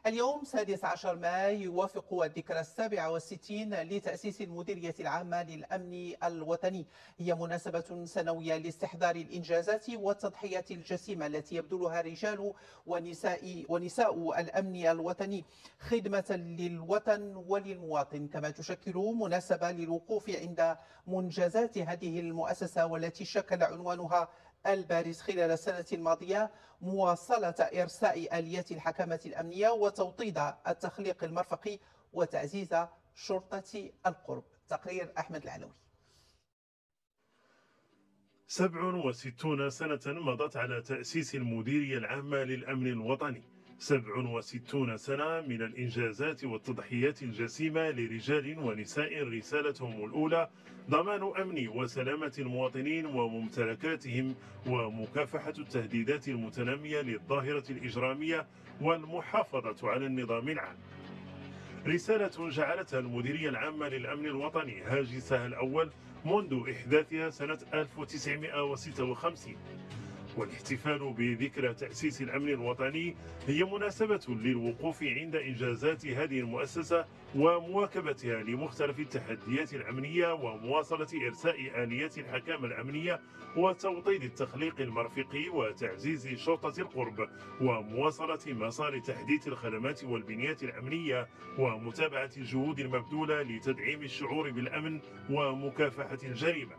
اليوم 16 ماي يوافق الذكرى 67 لتأسيس المديرية العامة للأمن الوطني. هي مناسبة سنوية لاستحضار الإنجازات والتضحيات الجسيمة التي يبذلها رجال ونساء الأمن الوطني خدمة للوطن وللمواطن، كما تشكل مناسبة للوقوف عند منجزات هذه المؤسسة والتي شكل عنوانها البارز خلال السنة الماضية مواصلة إرساء آليات الحكامة الأمنية وتوطيد التخليق المرفقي وتعزيز شرطة القرب. تقرير أحمد العلوي. 67 سنة مضت على تأسيس المديرية العامة للأمن الوطني. 67 سنة من الإنجازات والتضحيات الجسيمة لرجال ونساء رسالتهم الأولى ضمان أمن وسلامة المواطنين وممتلكاتهم ومكافحة التهديدات المتنامية للظاهرة الإجرامية والمحافظة على النظام العام. رسالة جعلتها المديرية العامة للأمن الوطني هاجسها الأول منذ إحداثها سنة 1956. والاحتفال بذكرى تأسيس الأمن الوطني هي مناسبة للوقوف عند إنجازات هذه المؤسسة ومواكبتها لمختلف التحديات الأمنية ومواصلة إرساء آليات الحكامة الأمنية وتوطيد التخليق المرفقي وتعزيز شرطة القرب ومواصلة مسار تحديث الخدمات والبنيات الأمنية ومتابعة الجهود المبذولة لتدعيم الشعور بالأمن ومكافحة الجريمة.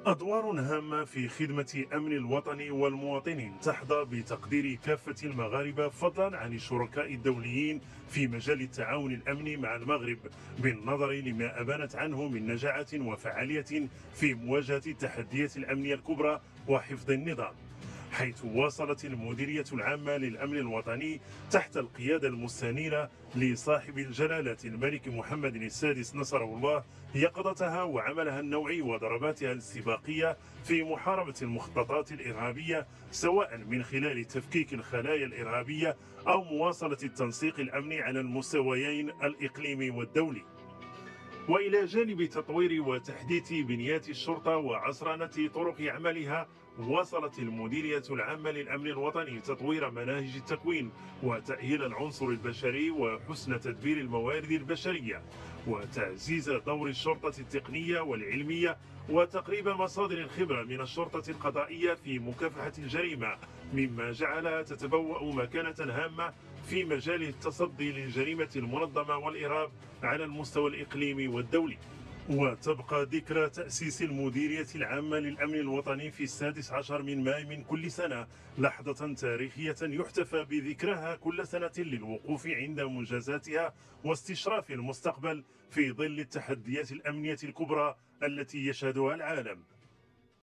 أدوار هامة في خدمة أمن الوطن والمواطنين تحظى بتقدير كافة المغاربة فضلا عن الشركاء الدوليين في مجال التعاون الأمني مع المغرب، بالنظر لما أبانت عنه من نجاعة وفعالية في مواجهة التحديات الأمنية الكبرى وحفظ النظام. حيث واصلت المديرية العامة للأمن الوطني تحت القيادة المستنيرة لصاحب الجلالة الملك محمد السادس نصره الله يقظتها وعملها النوعي وضرباتها الاستباقية في محاربة المخططات الإرهابية، سواء من خلال تفكيك الخلايا الإرهابية أو مواصلة التنسيق الأمني على المستويين الإقليمي والدولي. وإلى جانب تطوير وتحديث بنيات الشرطة وعصرنة طرق عملها، واصلت المديرية العامة للأمن الوطني تطوير مناهج التكوين وتأهيل العنصر البشري وحسن تدبير الموارد البشرية وتعزيز دور الشرطة التقنية والعلمية وتقريب مصادر الخبرة من الشرطة القضائية في مكافحة الجريمة، مما جعلها تتبوأ مكانة هامة في مجال التصدي للجريمة المنظمة والإرهاب على المستوى الإقليمي والدولي. وتبقى ذكرى تأسيس المديرية العامة للأمن الوطني في 16 من ماي من كل سنة لحظة تاريخية يحتفى بذكرها كل سنة للوقوف عند منجزاتها واستشراف المستقبل في ظل التحديات الأمنية الكبرى التي يشهدها العالم.